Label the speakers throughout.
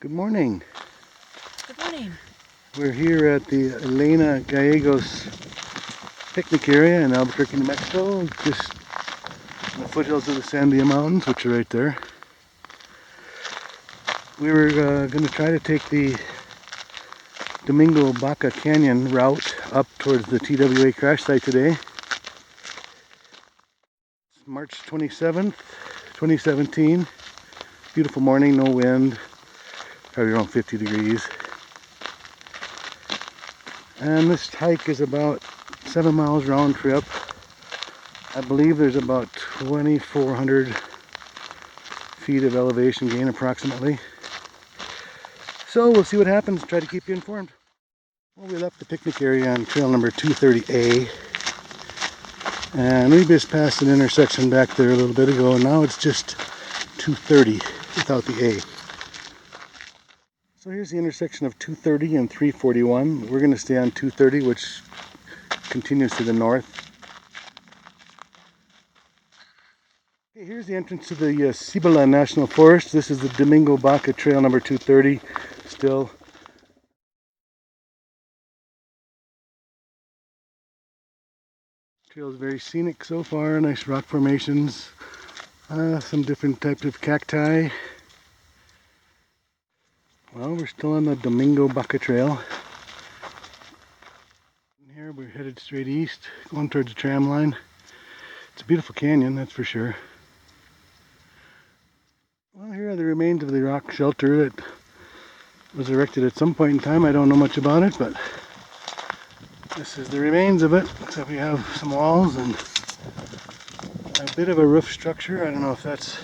Speaker 1: Good morning.
Speaker 2: Good morning.
Speaker 1: We're here at the Elena Gallegos picnic area in Albuquerque, New Mexico, just in the foothills of the Sandia Mountains, which are right there. We were going to try to take the Domingo Baca Canyon route up towards the TWA crash site today. It's March 27th, 2017. Beautiful morning, no wind, probably around 50 degrees. And this hike is about 7 miles round trip. I believe there's about 2,400 feet of elevation gain approximately. So we'll see what happens, try to keep you informed. Well, we left the picnic area on trail number 230A. And we just passed an intersection back there a little bit ago, and now it's just 230 without the A. So here's the intersection of 230 and 341. We're going to stay on 230, which continues to the north. Okay, here's the entrance to the Cibola National Forest. This is the Domingo Baca Trail number 230 still. Trail is very scenic so far, nice rock formations, some different types of cacti. Well, we're still on the Domingo Baca Trail. And here we're headed straight east, going towards the tram line. It's a beautiful canyon, that's for sure. Well, here are the remains of the rock shelter that was erected at some point in time. I don't know much about it, but this is the remains of it, except we have some walls and a bit of a roof structure. I don't know if that's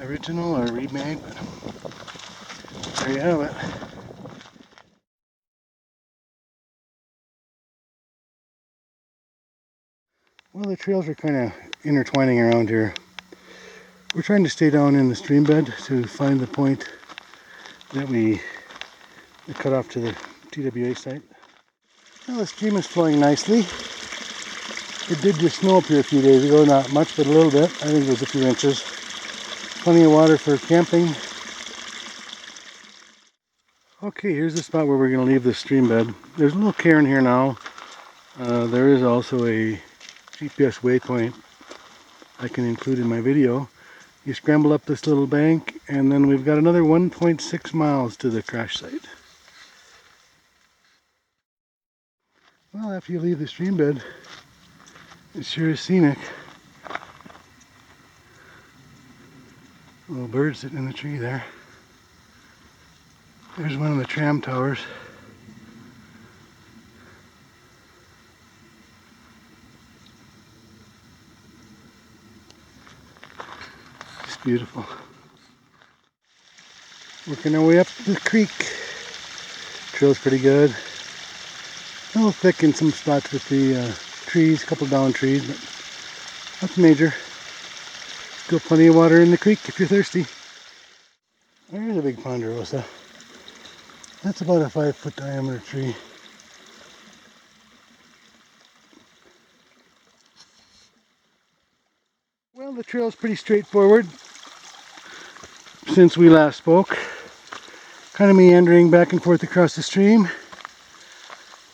Speaker 1: original or remade, but there you have it. Well, the trails are kind of intertwining around here. We're trying to stay down in the stream bed to find the point that we cut off to the TWA site. Well, the stream is flowing nicely. It did just snow up here a few days ago, not much, but a little bit. I think it was a few inches. Plenty of water for camping. Okay, here's the spot where we're going to leave the stream bed. There's a little cairn here now. There is also a GPS waypoint I can include in my video. You scramble up this little bank, and then we've got another 1.6 miles to the crash site. Well, after you leave the stream bed, it sure is scenic. Little bird sitting in the tree there. There's one of the tram towers. It's beautiful. Working our way up the creek. Trail's pretty good. A little thick in some spots with the trees, a couple down trees, but nothing major. Still plenty of water in the creek if you're thirsty. There's a big ponderosa. That's about a 5-foot diameter tree. Well, the trail's pretty straightforward since we last spoke. Kind of meandering back and forth across the stream,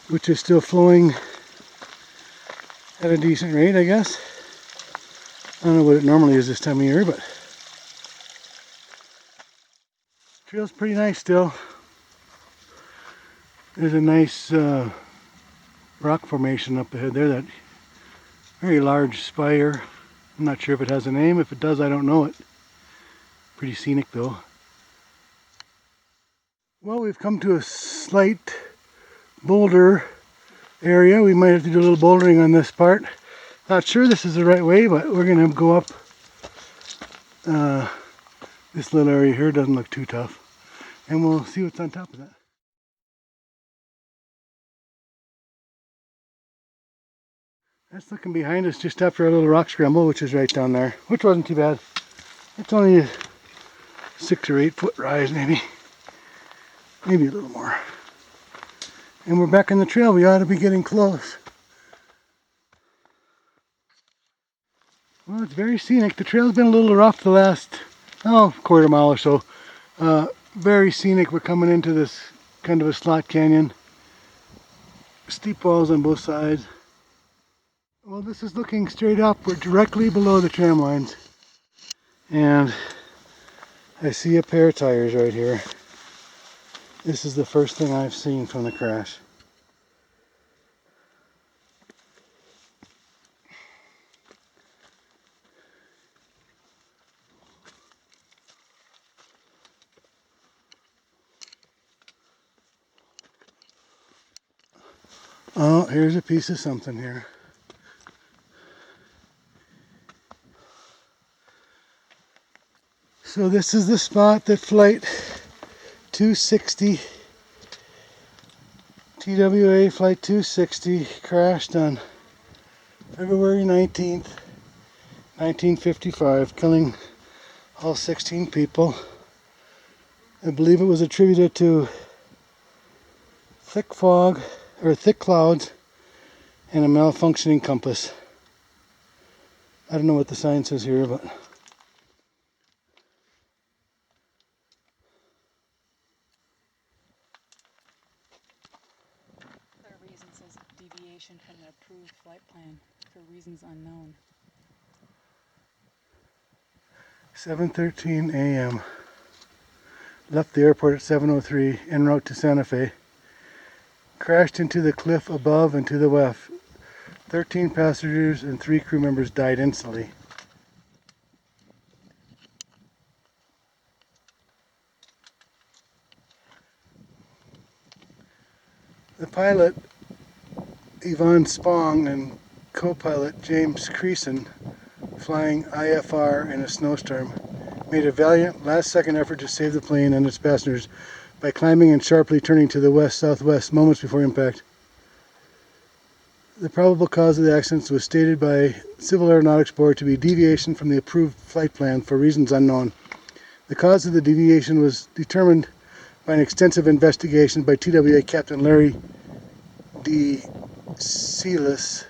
Speaker 1: which is still flowing at a decent rate, I guess. I don't know what it normally is this time of year, but trail's pretty nice still. There's a nice rock formation up ahead there, that very large spire. I'm not sure if it has a name. If it does, I don't know it. Pretty scenic though. Well, we've come to a slight boulder area. We might have to do a little bouldering on this part. Not sure this is the right way, but we're going to go up this little area here. Doesn't look too tough. And we'll see what's on top of that. That's looking behind us just after a little rock scramble, which is right down there, which wasn't too bad. It's only a 6 or 8 foot rise, maybe a little more. And we're back on the trail. We ought to be getting close. Well, it's very scenic. The trail's been a little rough the last, quarter mile or so. Very scenic. We're coming into this kind of a slot canyon. Steep walls on both sides. Well, this is looking straight up. We're directly below the tram lines. And I see a pair of tires right here. This is the first thing I've seen from the crash. Oh, here's a piece of something here. So this is the spot that Flight 260, TWA Flight 260 crashed on February 19th, 1955, killing all 16 people. I believe it was attributed to thick fog, or thick clouds, and a malfunctioning compass. I don't know what the sign says here, but
Speaker 2: Third reason says deviation from the approved flight plan for reasons unknown.
Speaker 1: 7:13 a.m. Left the airport at 7:03 en route to Santa Fe. Crashed into the cliff above and to the left. 13 passengers and 3 crew members died instantly. The pilot, Yvonne Spong, and co-pilot James Creason, flying IFR in a snowstorm, made a valiant last-second effort to save the plane and its passengers by climbing and sharply turning to the west-southwest moments before impact. The probable cause of the accident was stated by Civil Aeronautics Board to be deviation from the approved flight plan for reasons unknown. The cause of the deviation was determined by an extensive investigation by TWA Captain Larry D. Sealis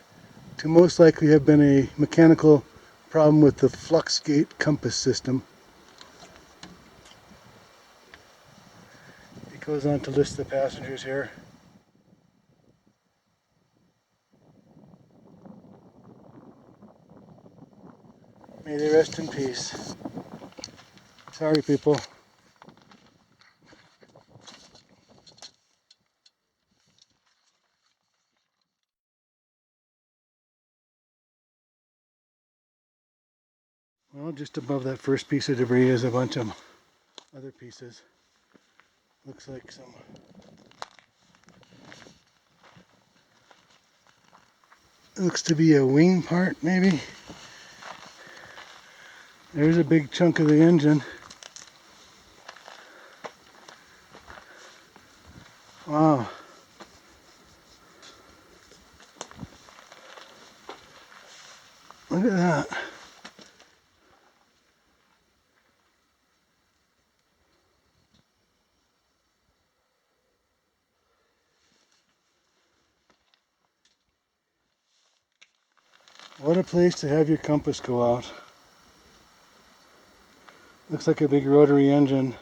Speaker 1: to most likely have been a mechanical problem with the flux gate compass system. It goes on to list the passengers here. May they rest in peace. Sorry, people. Well, just above that first piece of debris is a bunch of other pieces. Looks like some looks to be a wing part, maybe. There's a big chunk of the engine. Wow. Look at that. What a place to have your compass go out. Looks like a big rotary engine.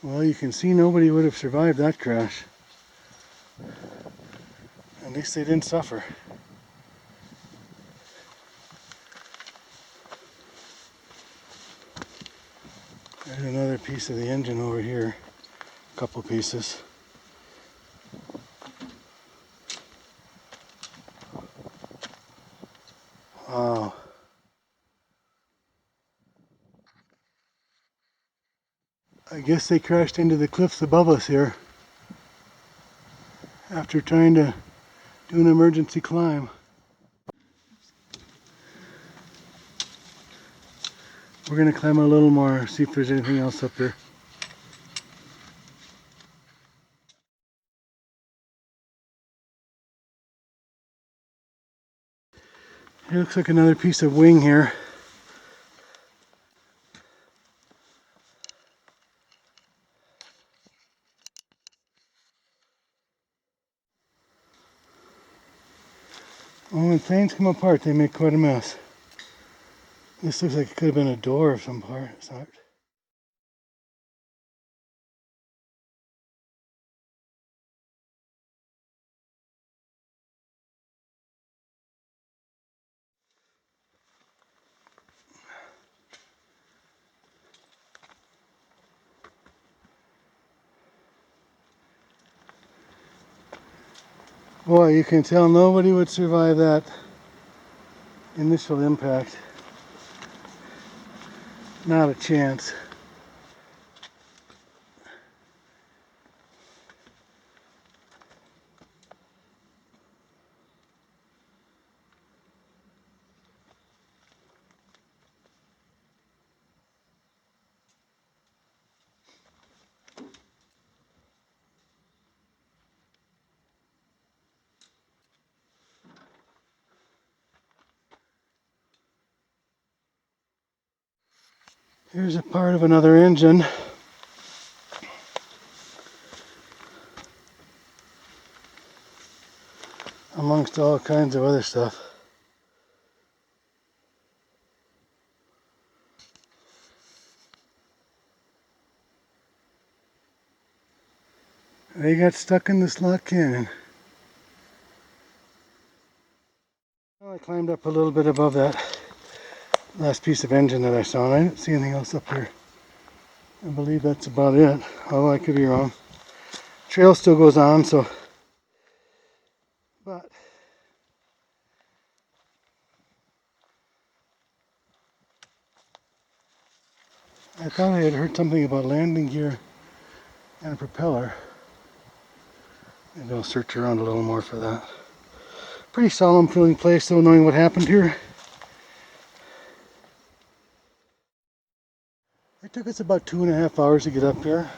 Speaker 1: Well, you can see nobody would have survived that crash. At least they didn't suffer. There's another piece of the engine over here. A couple pieces. Wow. I guess they crashed into the cliffs above us here after trying to do an emergency climb. We're going to climb a little more, see if there's anything else up there. Here looks like another piece of wing here. Oh, when planes come apart, they make quite a mess. This looks like it could have been a door of some sort. Boy, you can tell nobody would survive that initial impact. Not a chance. Here's a part of another engine. Amongst all kinds of other stuff. They got stuck in the slot canyon. Well, I climbed up a little bit above that last piece of engine that I saw, and I didn't see anything else up here. I believe that's about it, although I could be wrong. Trail still goes on, so. But I thought I had heard something about landing gear and a propeller. Maybe I'll search around a little more for that. Pretty solemn feeling place, though, knowing what happened here. It took us about 2.5 hours to get up here.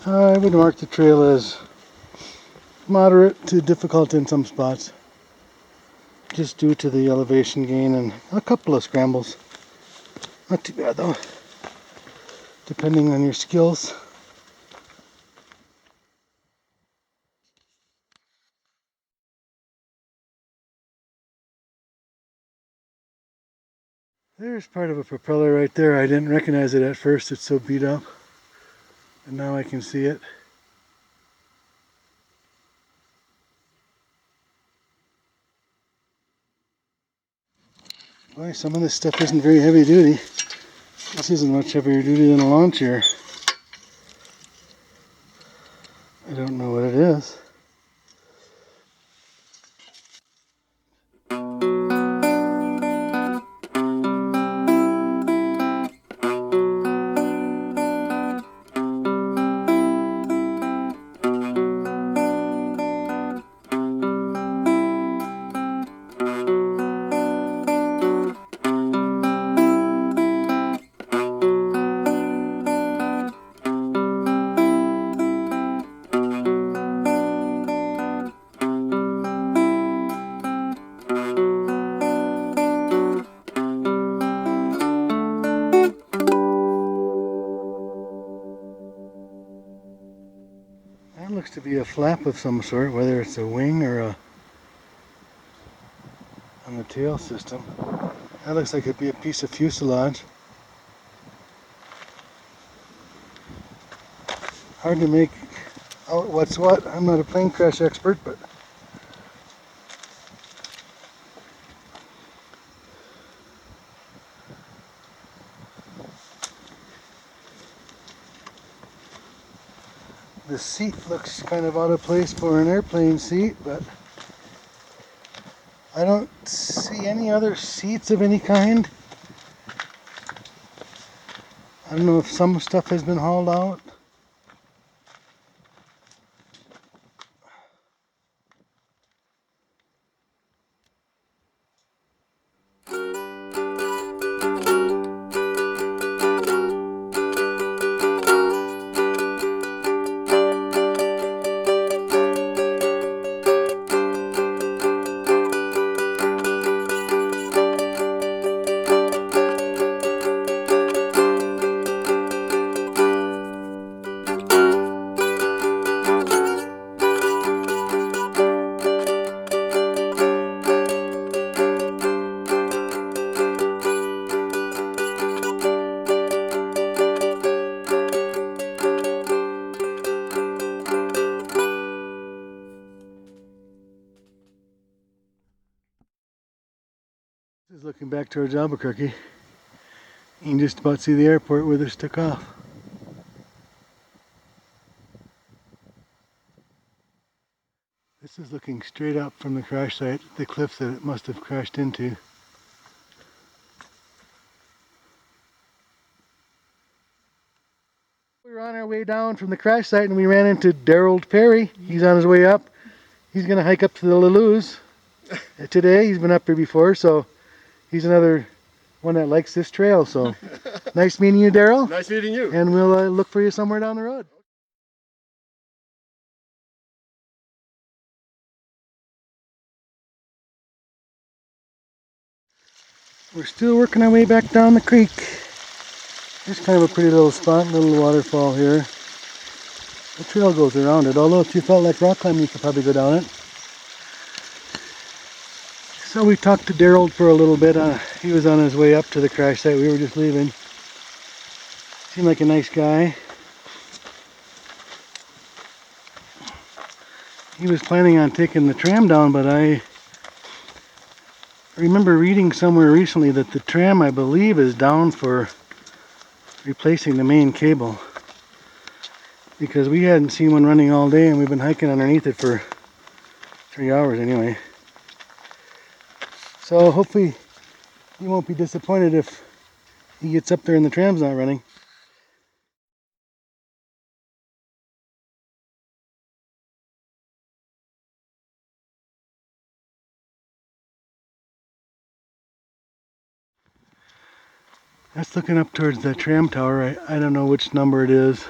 Speaker 1: I would mark the trail as moderate to difficult in some spots, just due to the elevation gain and a couple of scrambles. Not too bad though, depending on your skills. There's part of a propeller right there. I didn't recognize it at first, it's so beat up, and now I can see it. Boy, some of this stuff isn't very heavy duty. This isn't much heavier duty than a lawn chair. I don't know what it is. That looks to be a flap of some sort, whether it's a wing or on the tail system. That looks like it'd be a piece of fuselage. Hard to make out what's what. I'm not a plane crash expert, but the seat looks kind of out of place for an airplane seat, but I don't see any other seats of any kind. I don't know if some stuff has been hauled out. Looking back towards Albuquerque, you can just about see the airport where this took off. This is looking straight up from the crash site, the cliffs that it must have crashed into. We were on our way down from the crash site and we ran into Daryl Perry. He's on his way up. He's going to hike up to the Laluz today. He's been up here before, so he's another one that likes this trail. So nice meeting you, Daryl.
Speaker 3: Nice meeting you.
Speaker 1: And we'll look for you somewhere down the road. We're still working our way back down the creek. There's kind of a pretty little spot, little waterfall here. The trail goes around it, although if you felt like rock climbing, you could probably go down it. So we talked to Daryl for a little bit. He was on his way up to the crash site. We were just leaving. Seemed like a nice guy. He was planning on taking the tram down, but I remember reading somewhere recently that the tram, I believe, is down for replacing the main cable. Because we hadn't seen one running all day and we've been hiking underneath it for 3 hours anyway. So hopefully he won't be disappointed if he gets up there and the tram's not running. That's looking up towards the tram tower. I don't know which number it is.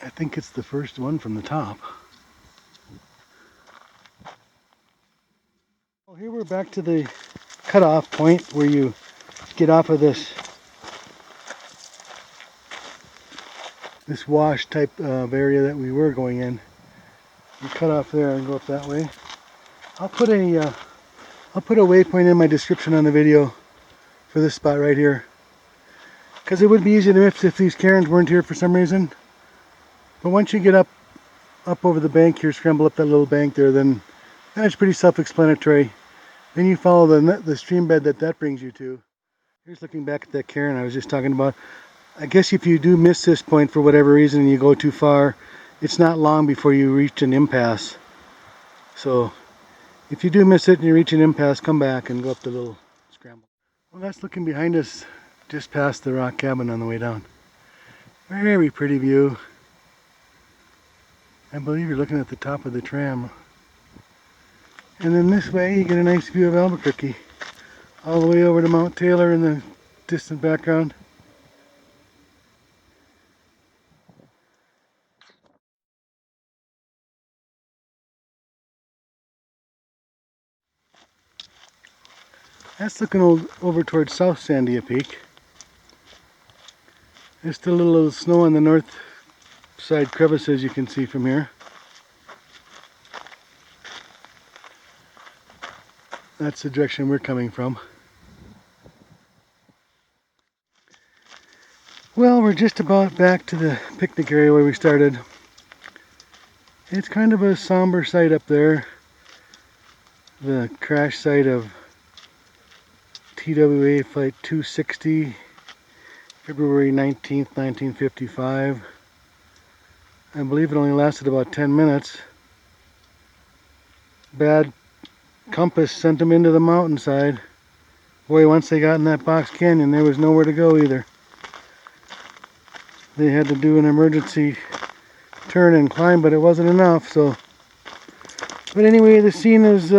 Speaker 1: I think it's the first one from the top. Well, here we're back to the cutoff point where you get off of this wash type of area that we were going in. You cut off there and go up that way. I'll put a waypoint in my description on the video for this spot right here, because it would be easy to miss if these cairns weren't here for some reason. But once you get up over the bank here, scramble up that little bank there, then it's pretty self-explanatory. Then you follow the stream bed that brings you to. Here's looking back at that cairn I was just talking about. I guess if you do miss this point for whatever reason and you go too far, it's not long before you reach an impasse. So if you do miss it and you reach an impasse, come back and go up the little scramble. Well, that's looking behind us just past the rock cabin on the way down. Very pretty view. I believe you're looking at the top of the tram. And then this way you get a nice view of Albuquerque. All the way over to Mount Taylor in the distant background. That's looking over towards South Sandia Peak. There's still a little snow on the north side crevices you can see from here. That's the direction we're coming from. Well, we're just about back to the picnic area where we started. It's kind of a somber sight up there. The crash site of TWA Flight 260, February 19th, 1955. I believe it only lasted about 10 minutes. Bad compass sent them into the mountainside. Boy, once they got in that box canyon, there was nowhere to go either. They had to do an emergency turn and climb, but it wasn't enough. So, but anyway, the scene is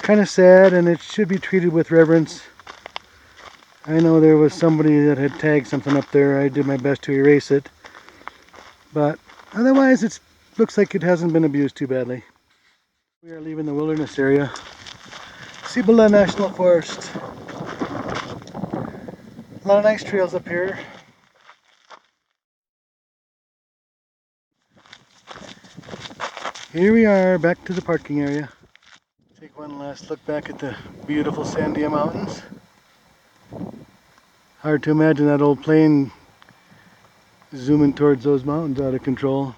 Speaker 1: kind of sad, and it should be treated with reverence. I know there was somebody that had tagged something up there. I did my best to erase it, but otherwise it looks like it hasn't been abused too badly. We are leaving the wilderness area. Cibola National Forest. A lot of nice trails up here. Here we are, back to the parking area. Take one last look back at the beautiful Sandia Mountains. Hard to imagine that old plane zooming towards those mountains out of control.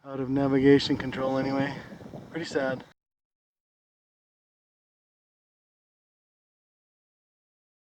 Speaker 1: Out of navigation control anyway. Pretty sad.